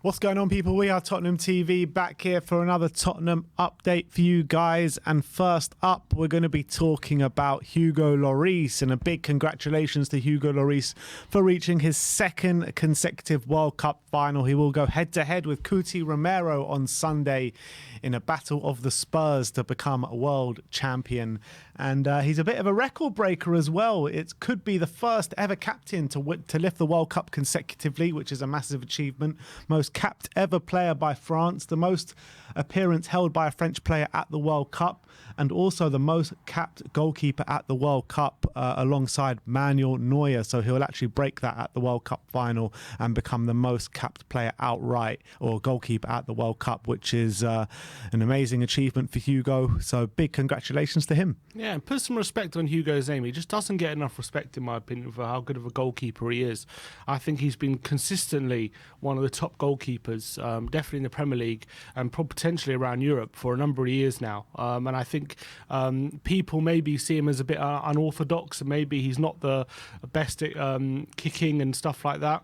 What's going on, people? We are Tottenham TV, back here for another Tottenham update for you guys. And first up, we're going to be talking about Hugo Lloris, and a big congratulations to Hugo Lloris for reaching his second consecutive World Cup final. He will go head-to-head with Cuti Romero on Sunday in a battle of the Spurs to become a world champion. And he's a bit of a record breaker as well. It could be the first ever captain to lift the World Cup consecutively, which is a massive achievement. Most capped ever player by France, the most appearance held by a French player at the World Cup, and also the most capped goalkeeper at the World Cup alongside Manuel Neuer. So he'll actually break that at the World Cup final and become the most capped player outright, or goalkeeper at the World Cup, which is an amazing achievement for Hugo. So big congratulations to him. Yeah, and put some respect on Hugo's name. He just doesn't get enough respect, in my opinion, for how good of a goalkeeper he is. I think he's been consistently one of the top goalkeepers, definitely in the Premier League and potentially around Europe for a number of years now. And I think people maybe see him as a bit unorthodox, and maybe he's not the best at kicking and stuff like that.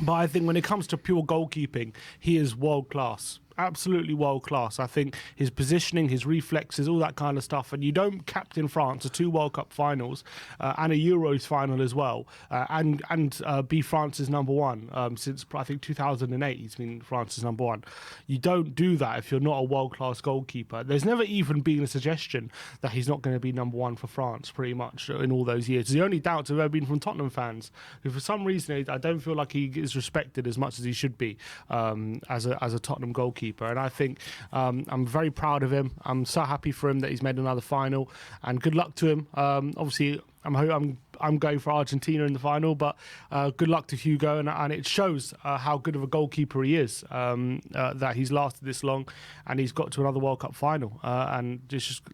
But I think when it comes to pure goalkeeping, he is world class. Absolutely world class. I think his positioning, his reflexes, all that kind of stuff. And you don't captain France to 2 World Cup finals and a Euros final as well, and be France's number one since I think 2008. He's been France's number one. You don't do that if you're not a world class goalkeeper. There's never even been a suggestion that he's not going to be number one for France. Pretty much in all those years, the only doubts have ever been from Tottenham fans, who for some reason I don't feel like he is respected as much as he should be as a Tottenham goalkeeper. And I think I'm very proud of him. I'm so happy for him that he's made another final, and good luck to him. Obviously, I'm going for Argentina in the final, but good luck to Hugo, and it shows how good of a goalkeeper he is, that he's lasted this long and he's got to another World Cup final, and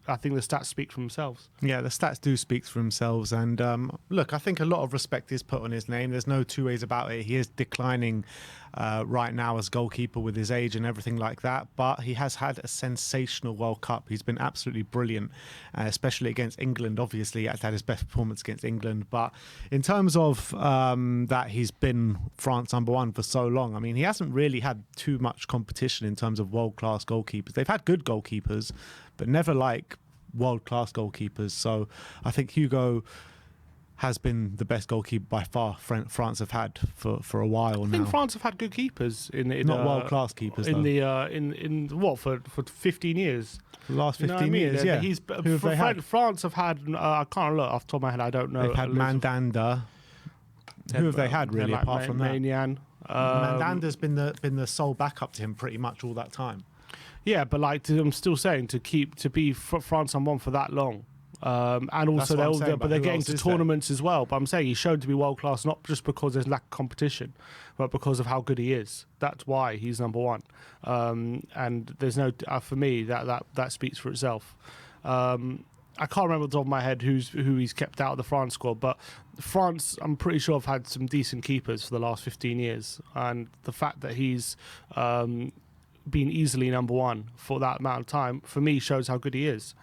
I think the stats speak for themselves. Yeah, the stats do speak for themselves, and look, I think a lot of respect is put on his name. There's no two ways about it. He is declining right now as goalkeeper with his age and everything like that, but he has had a sensational World Cup. He's been absolutely brilliant, especially against England. Obviously, he had his best performance against England, but in terms of that he's been France number one for so long, I mean, he hasn't really had too much competition in terms of world-class goalkeepers. They've had good goalkeepers, but never like world-class goalkeepers. So I think Hugo has been the best goalkeeper by far France have had for a while now. I think France have had good keepers in not world-class keepers in though. in what for 15 years. The last 15 years, yeah. Who have they had? France have had. I can't look off the top of my head. I don't know. They've had Mandanda. Who have they had really, like apart from that? Mandanda's been the sole backup to him pretty much all that time. Yeah, but I'm still saying to be France on one for that long. And also they're getting to tournaments as well. But I'm saying he's shown to be world class, not just because there's lack of competition, but because of how good he is. That's why he's number one. And there's no for me that speaks for itself. I can't remember off the top of my head who he's kept out of the France squad, but France, I'm pretty sure, have had some decent keepers for the last 15 years, and the fact that he's been easily number one for that amount of time, for me, shows how good he is.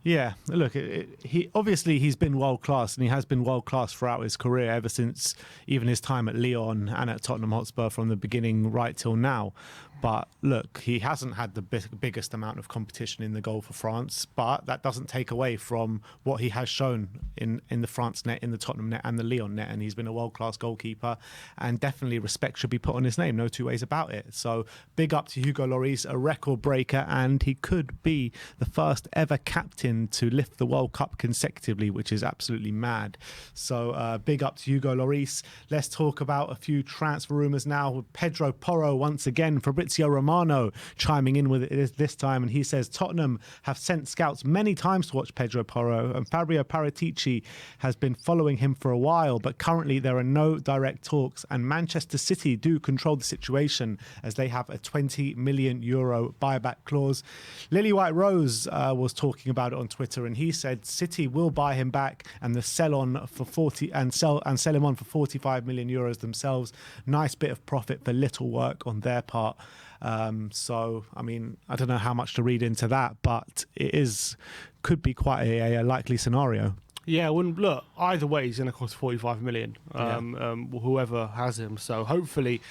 Yeah, look, he's been world class, and he has been world class throughout his career, ever since even his time at Lyon and at Tottenham Hotspur from the beginning right till now. But look, he hasn't had the biggest amount of competition in the goal for France, but that doesn't take away from what he has shown in the France net, in the Tottenham net and the Lyon net, and he's been a world-class goalkeeper, and definitely respect should be put on his name, no two ways about it. So big up to Hugo Lloris, a record breaker, and he could be the first ever captain to lift the World Cup consecutively, which is absolutely mad. So big up to Hugo Lloris. Let's talk about a few transfer rumours now, with Pedro Porro once again. Fabrizio Romano chiming in with it this time, and he says Tottenham have sent scouts many times to watch Pedro Porro, and Fabio Paratici has been following him for a while, but currently there are no direct talks, and Manchester City do control the situation as they have a €20 million buyback clause. Lily White Rose was talking about it on Twitter, and he said City will buy him back and sell him on for €45 million themselves. Nice bit of profit for little work on their part. So, I mean, I don't know how much to read into that, but could be quite a likely scenario. Yeah, look, either way, he's going to cost 45 million, whoever has him. So hopefully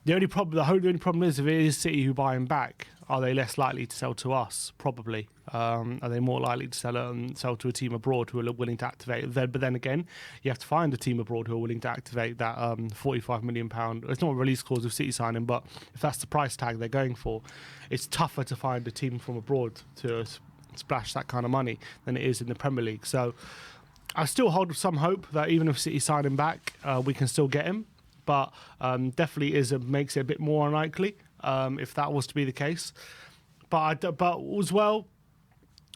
The only problem is, if it is City who buy him back, are they less likely to sell to us? Probably. Are they more likely to sell to a team abroad who are willing to activate? But then again, you have to find a team abroad who are willing to activate that £45 million. It's not a release clause with City signing, but if that's the price tag they're going for, it's tougher to find a team from abroad to splash that kind of money than it is in the Premier League. So I still hold some hope that even if City sign him back, we can still get him. But definitely makes it a bit more unlikely if that was to be the case. But as well,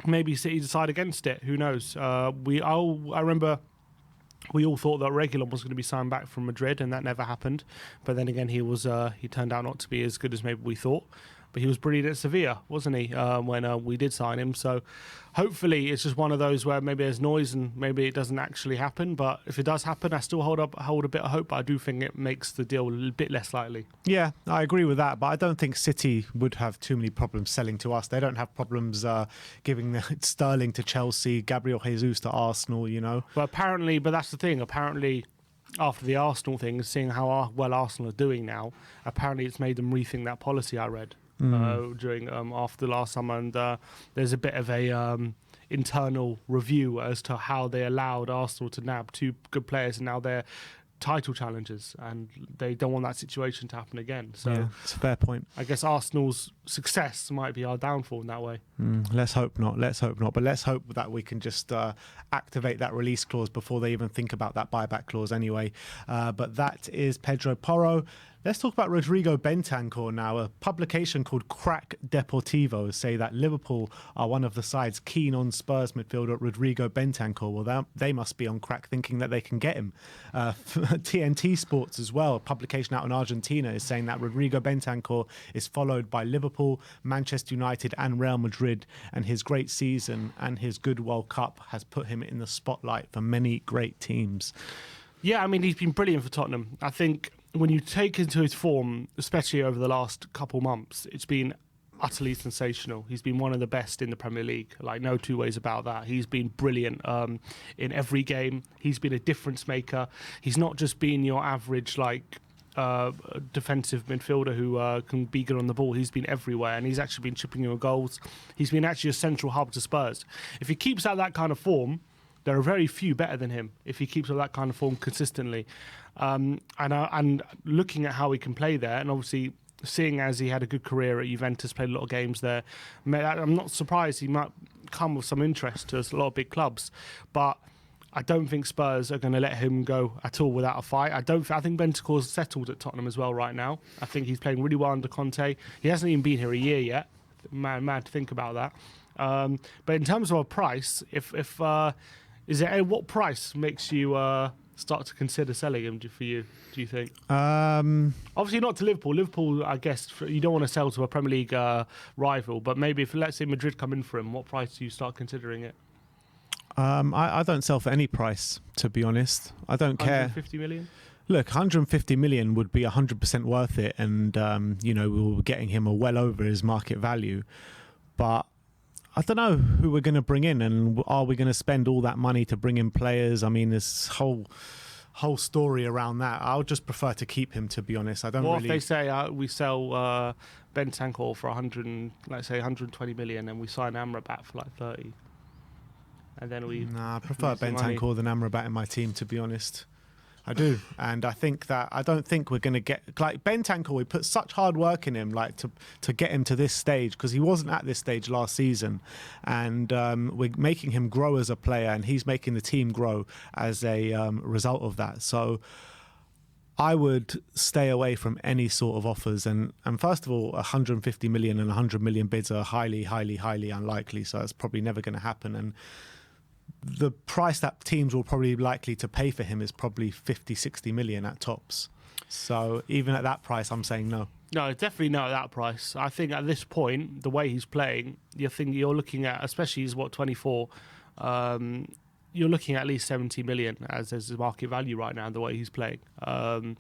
maybe City decide against it. Who knows? I remember we all thought that Reguilon was going to be signed back from Madrid, and that never happened. But then again, he turned out not to be as good as maybe we thought. But he was brilliant at Sevilla, wasn't he, when we did sign him? So hopefully it's just one of those where maybe there's noise and maybe it doesn't actually happen. But if it does happen, I still hold a bit of hope. But I do think it makes the deal a bit less likely. Yeah, I agree with that. But I don't think City would have too many problems selling to us. They don't have problems giving Sterling to Chelsea, Gabriel Jesus to Arsenal, you know. But that's the thing. Apparently, after the Arsenal thing, seeing how well Arsenal are doing now, apparently it's made them rethink that policy I read. During after the last summer, and there's a bit of a internal review as to how they allowed Arsenal to nab two good players, and now they're title challengers, and they don't want that situation to happen again. So yeah, it's a fair point. I guess Arsenal's success might be our downfall in that way. Let's hope not. But let's hope that we can just activate that release clause before they even think about that buyback clause anyway. But that is Pedro Porro. Let's talk about Rodrigo Bentancur now. A publication called Crack Deportivo say that Liverpool are one of the sides keen on Spurs midfielder Rodrigo Bentancur. Well, they must be on crack thinking that they can get him. TNT Sports as well, a publication out in Argentina, is saying that Rodrigo Bentancur is followed by Liverpool, Manchester United and Real Madrid, and his great season and his good World Cup has put him in the spotlight for many great teams. Yeah, I mean, he's been brilliant for Tottenham. I think when you take into his form, especially over the last couple months, it's been utterly sensational. He's been one of the best in the Premier League, like no two ways about that. He's been brilliant in every game. He's been a difference maker. He's not just been your average defensive midfielder who can be good on the ball. He's been everywhere, and he's actually been chipping in goals. He's been actually a central hub to Spurs. If he keeps out that kind of form, there are very few better than him if he keeps up that kind of form consistently. And looking at how he can play there, and obviously seeing as he had a good career at Juventus, played a lot of games there, I'm not surprised he might come with some interest to a lot of big clubs. But I don't think Spurs are going to let him go at all without a fight. I think Bentancur's settled at Tottenham as well right now. I think he's playing really well under Conte. He hasn't even been here a year yet. Mad to think about that. But in terms of a price, what price makes you start to consider selling him for you, do you think? Obviously not to Liverpool. Liverpool, I guess, you don't want to sell to a Premier League rival, but maybe if, let's say, Madrid come in for him, what price do you start considering it? I don't sell for any price, to be honest. I don't care. 150 million? Look, 150 million would be 100% worth it, and we were getting him well over his market value. But I don't know who we're going to bring in, and are we going to spend all that money to bring in players? I mean, this whole story around that. I would just prefer to keep him, to be honest. If they say we sell Bentancur for 120 million, and we sign Amrabat for like 30, and then I prefer Bentancur than Amrabat in my team, to be honest. I do, and I don't think we're going to get Bentancur. We put such hard work in him, to get him to this stage, because he wasn't at this stage last season, and we're making him grow as a player, and he's making the team grow as a result of that. So I would stay away from any sort of offers, and first of all, 150 million and 100 million bids are highly, highly, highly unlikely. So it's probably never going to happen, and the price that teams will probably be likely to pay for him is probably 50, 60 million at tops. So even at that price, I'm saying no. No, definitely not at that price. I think at this point, the way he's playing, you're looking at, especially he's 24, you're looking at least 70 million as his market value right now, the way he's playing. And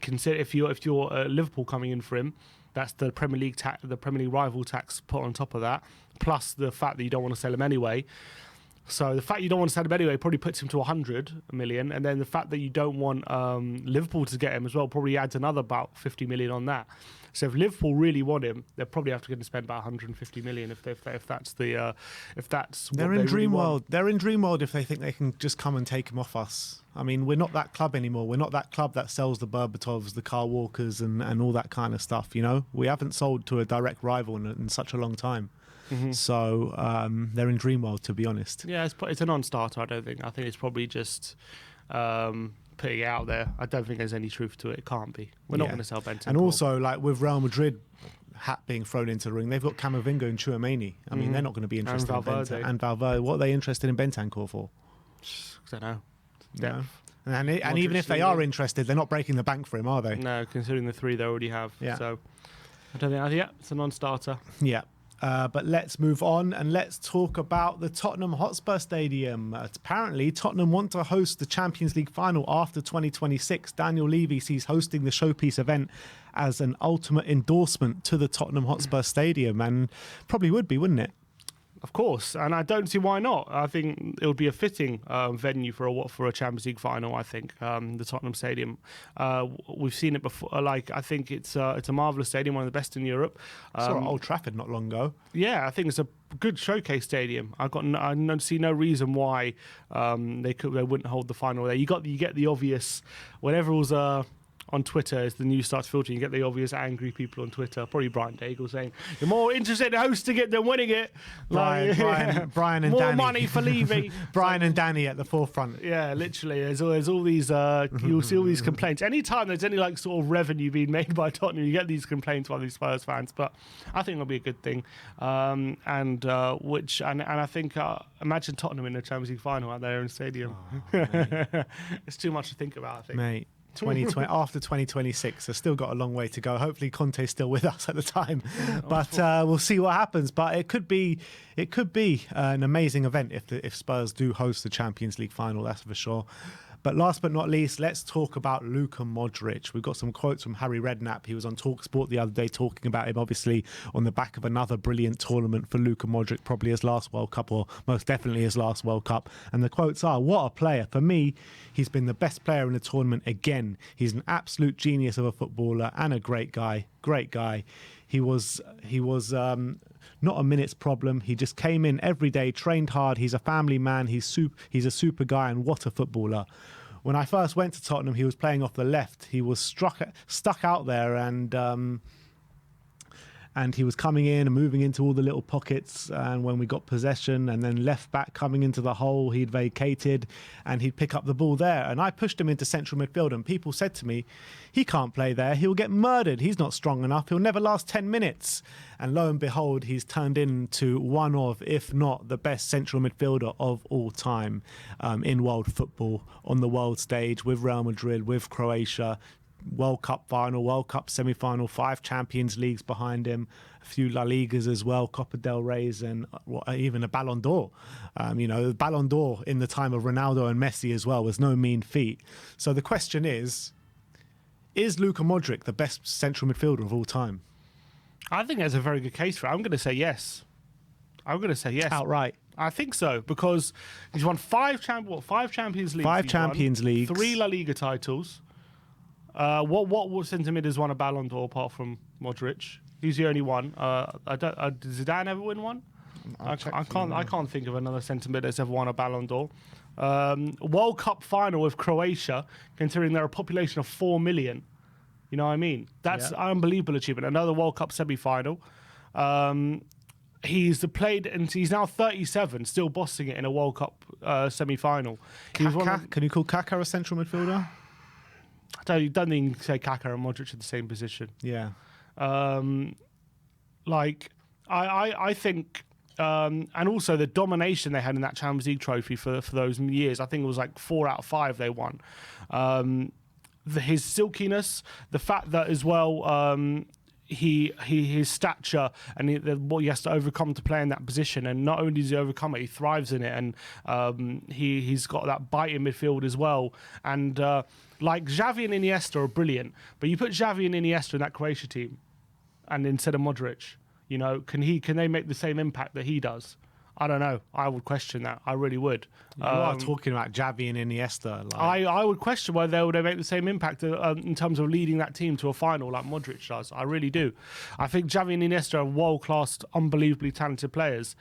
consider if you're Liverpool coming in for him, that's the Premier League rival tax put on top of that, plus the fact that you don't want to sell him anyway. So the fact you don't want to sell him anyway probably puts him to 100 million, and then the fact that you don't want Liverpool to get him as well probably adds another about 50 million on that. So if Liverpool really want him, they'll probably have to spend about 150 million if that's what They're in they dream really want. world. They're in dream world if they think they can just come and take him off us. I mean, we're not that club anymore. We're not that club that sells the Berbatovs, the Kyle Walkers, and all that kind of stuff. You know, we haven't sold to a direct rival in such a long time. So they're in dream world, to be honest. Yeah, it's a non-starter. I don't think. I think it's probably just putting it out there. I don't think there's any truth to it. It can't be. We're not going to sell Bentancur. And also, like with Real Madrid hat being thrown into the ring, they've got Camavinga and Chouameni. I mean, they're not going to be interested in Bentancur. And Valverde. What are they interested in Bentancur for? I don't know. Yeah. And even if they are interested, they're not breaking the bank for him, are they? No, considering the 3 they already have. Yeah. So I don't think. Yeah, it's a non-starter. Yeah. But let's move on and let's talk about the Tottenham Hotspur Stadium. Apparently, Tottenham want to host the Champions League final after 2026. Daniel Levy sees hosting the showpiece event as an ultimate endorsement to the Tottenham Hotspur Stadium, and probably would be, wouldn't it? Of course, and I don't see why not. I think it would be a fitting venue for a Champions League final. I think the Tottenham Stadium. We've seen it before. I think it's a marvelous stadium, one of the best in Europe. Saw it at Old Trafford not long ago. Yeah, I think it's a good showcase stadium. I see no reason why they wouldn't hold the final there. You get the obvious whenever it was. On Twitter, as the news starts filtering, you get the obvious angry people on Twitter. Probably Brian Daigle saying, "You're more interested in hosting it than winning it." Brian and more Danny. money for Levy. Brian and Danny at the forefront. Yeah, literally. There's all these. You'll see all these complaints. Anytime there's any sort of revenue being made by Tottenham, you get these complaints by these Spurs fans. But I think it'll be a good thing. And I think imagine Tottenham in the Champions League final at their own stadium. Oh, it's too much to think about, I think. Mate. 2020 after 2026, they've still got a long way to go. Hopefully Conte's still with us at the time, but we'll see what happens. But it could be an amazing event if Spurs do host the Champions League final, that's for sure. But last but not least, let's talk about Luka Modric. We've got some quotes from Harry Redknapp. He was on TalkSport the other day talking about him, obviously, on the back of another brilliant tournament for Luka Modric, probably his last World Cup, or most definitely his last World Cup. And the quotes are, "What a player. For me, he's been the best player in the tournament again. He's an absolute genius of a footballer and a great guy. Great guy. He was not a minute's problem. He just came in every day, trained hard. He's a family man. He's a super guy, and what a footballer." When I first went to Tottenham, he was playing off the left. He was stuck out there, and he was coming in and moving into all the little pockets. And when we got possession, and then left back coming into the hole, he'd vacated and he'd pick up the ball there. And I pushed him into central midfield, and people said to me, "He can't play there. He'll get murdered. He's not strong enough. He'll never last 10 minutes. And lo and behold, he's turned into one of, if not the best central midfielder of all time in world football, on the world stage, with Real Madrid, with Croatia. World Cup final, World Cup semi-final, 5 Champions Leagues behind him, a few La Ligas as well, Copa del Rey's, and even a Ballon d'Or. The Ballon d'Or in the time of Ronaldo and Messi as well was no mean feat. So the question is Luka Modric the best central midfielder of all time? I think there's a very good case for it. I'm going to say yes. Outright. I think so, because he's won 5 Champions Leagues. 5 Champions Leagues. 3 La Liga titles. What centre mid has won a Ballon d'Or apart from Modric? He's the only one. Did Zidane ever win one? I can't think of another centre mid that's ever won a Ballon d'Or. World Cup final with Croatia, considering they're a population of 4 million. You know what I mean? That's unbelievable achievement. Another World Cup semi-final. He's played, and he's now 37, still bossing it in a World Cup semi-final. Can you call Kaká a central midfielder? I don't think you can say Kaká and Modric in the same position. Yeah. I think, and also the domination they had in that Champions League trophy for those years. I think it was 4 out of 5 they won. His silkiness, the fact that as well, his stature and what he has to overcome to play in that position, and not only does he overcome it, he thrives in it, and he's got that bite in midfield as well. And Xavi and Iniesta are brilliant, but you put Xavi and Iniesta in that Croatia team, and instead of Modric, can they make the same impact that he does? I don't know. I would question that. I really would. You are talking about Xavi and Iniesta. Like. I would question whether they would make the same impact in terms of leading that team to a final like Modric does. I really do. I think Xavi and Iniesta are world-class, unbelievably talented players.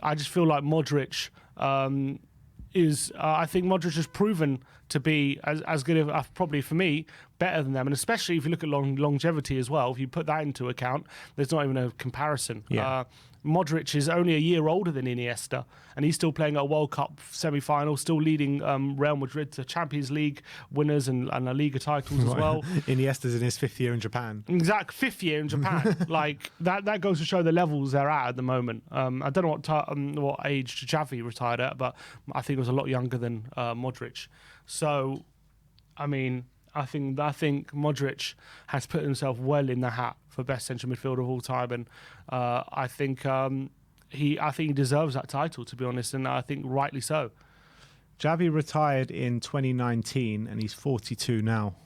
I just feel like Modric I think Modric has proven to be as good, probably for me, better than them. And especially if you look at longevity as well, if you put that into account, there's not even a comparison. Yeah. Modric is only a year older than Iniesta, and he's still playing at a World Cup semi-final, still leading Real Madrid to Champions League winners and La Liga titles as well. Iniesta's in his 5th year in Japan. Exact 5th year in Japan. Like that goes to show the levels they're at the moment. I don't know what age Xavi retired at, but I think it was a lot younger than Modric. So, I mean, I think Modric has put himself well in the hat for best central midfielder of all time, and I think he deserves that title, to be honest, and I think rightly so. Xavi retired in 2019, and he's 42 now.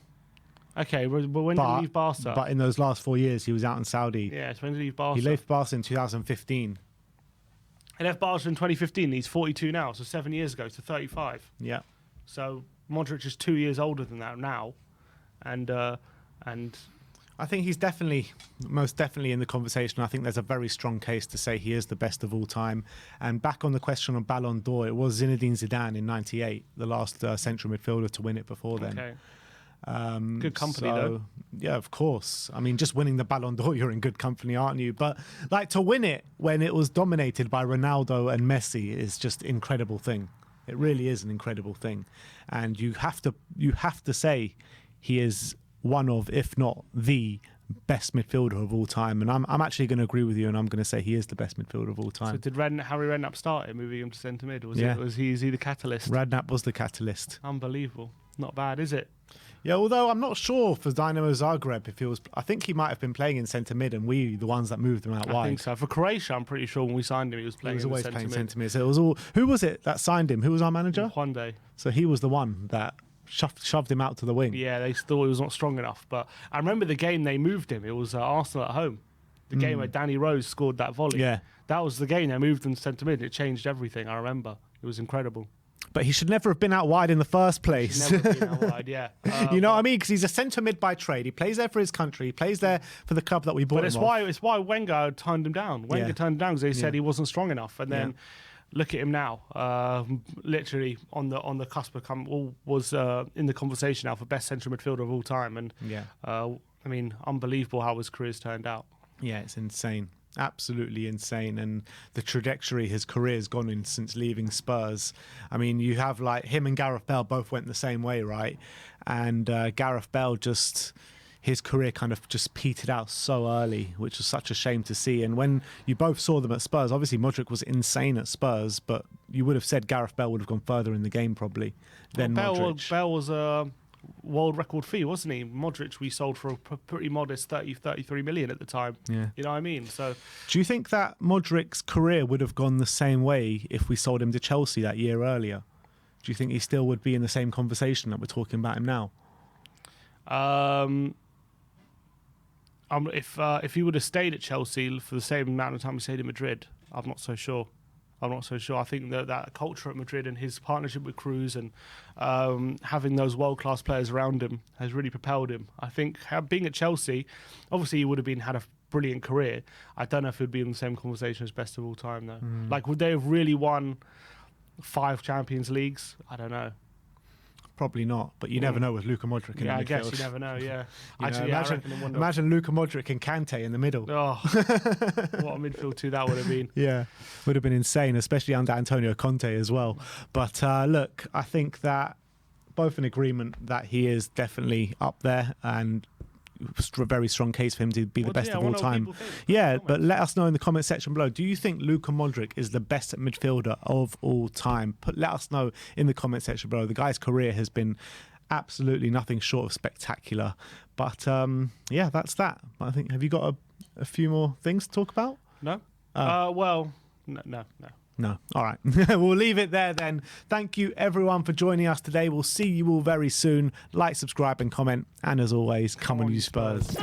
Okay, but when did he leave Barca? But in those last 4 years, he was out in Saudi. Yeah, so when did he leave Barca? He left Barca in 2015. He left Barca in 2015. He's 42 now, so 7 years ago, so 35. Yeah. So Modric is 2 years older than that now, and I think he's most definitely in the conversation. I think there's a very strong case to say he is the best of all time. And back on the question of Ballon d'Or, it was Zinedine Zidane in '98, the last central midfielder to win it before then. Okay. Good company, though. Yeah, of course. I mean, just winning the Ballon d'Or, you're in good company, aren't you? But like to win it when it was dominated by Ronaldo and Messi is just an incredible thing. It really is an incredible thing, and you have to say he is one of, if not the best midfielder of all time. And I'm actually going to agree with you, and I'm going to say he is the best midfielder of all time. So did Harry Redknapp start it, moving him to centre mid? Was he the catalyst? Redknapp was the catalyst. Unbelievable. Not bad, is it? Yeah, although I'm not sure for Dynamo Zagreb if he was. I think he might have been playing in centre mid, and we the ones that moved him out wide. I think so. For Croatia, I'm pretty sure when we signed him, he was playing. He was always playing centre mid. So it was all. Who was it that signed him? Who was our manager? Juande. So he was the one that shoved him out to the wing. Yeah, they thought he was not strong enough. But I remember the game they moved him. It was Arsenal at home. The game where Danny Rose scored that volley. Yeah, that was the game they moved him to centre mid. It changed everything. I remember. It was incredible. But he should never have been out wide in the first place. He should never have been out wide, yeah. You know what I mean? Because he's a centre mid by trade. He plays there for his country. He plays there for the club that we bought him. But it's why Wenger turned him down. Wenger turned him down because they said he wasn't strong enough. And then look at him now, literally on the cusp of was in the conversation now for best central midfielder of all time. And I mean, unbelievable how his career's turned out. Yeah, it's insane. Absolutely insane. And the trajectory his career's gone in since leaving Spurs. I mean, you have like him and Gareth Bale both went the same way, right? And Gareth Bale his career kind of just petered out so early, which was such a shame to see. And when you both saw them at Spurs, obviously Modric was insane at Spurs, but you would have said Gareth Bale would have gone further in the game probably than Modric. Bale was a world record fee, wasn't he? Modric we sold for a pretty modest 33 million at the time. Yeah. You know what I mean? So do you think that Modric's career would have gone the same way if we sold him to Chelsea that year earlier? Do you think he still would be in the same conversation that we're talking about him now? If he would have stayed at Chelsea for the same amount of time he stayed in Madrid, I'm not so sure. I think that culture at Madrid and his partnership with Cruz and having those world-class players around him has really propelled him. I think being at Chelsea, obviously he would have had a brilliant career. I don't know if he'd be in the same conversation as best of all time, though. Like, would they have really won 5 Champions Leagues? I don't know. Probably not, but you never know with Luka Modric in the midfield. I guess you never know, yeah. Imagine Luka Modric and Kante in the middle. Oh, what a midfield two that would have been. Yeah, would have been insane, especially under Antonio Conte as well. But look, I think that both in agreement that he is definitely up there and a very strong case for him to be the best of all time. Yeah, but let us know in the comment section below. Do you think Luka Modric is the best midfielder of all time? Let us know in the comment section below. The guy's career has been absolutely nothing short of spectacular. But yeah, that's that. I think, have you got a few more things to talk about? No. Well, no. No. All right. We'll leave it there then. Thank you everyone for joining us today. We'll see you all very soon. Like, subscribe and comment. And as always, come on you Spurs.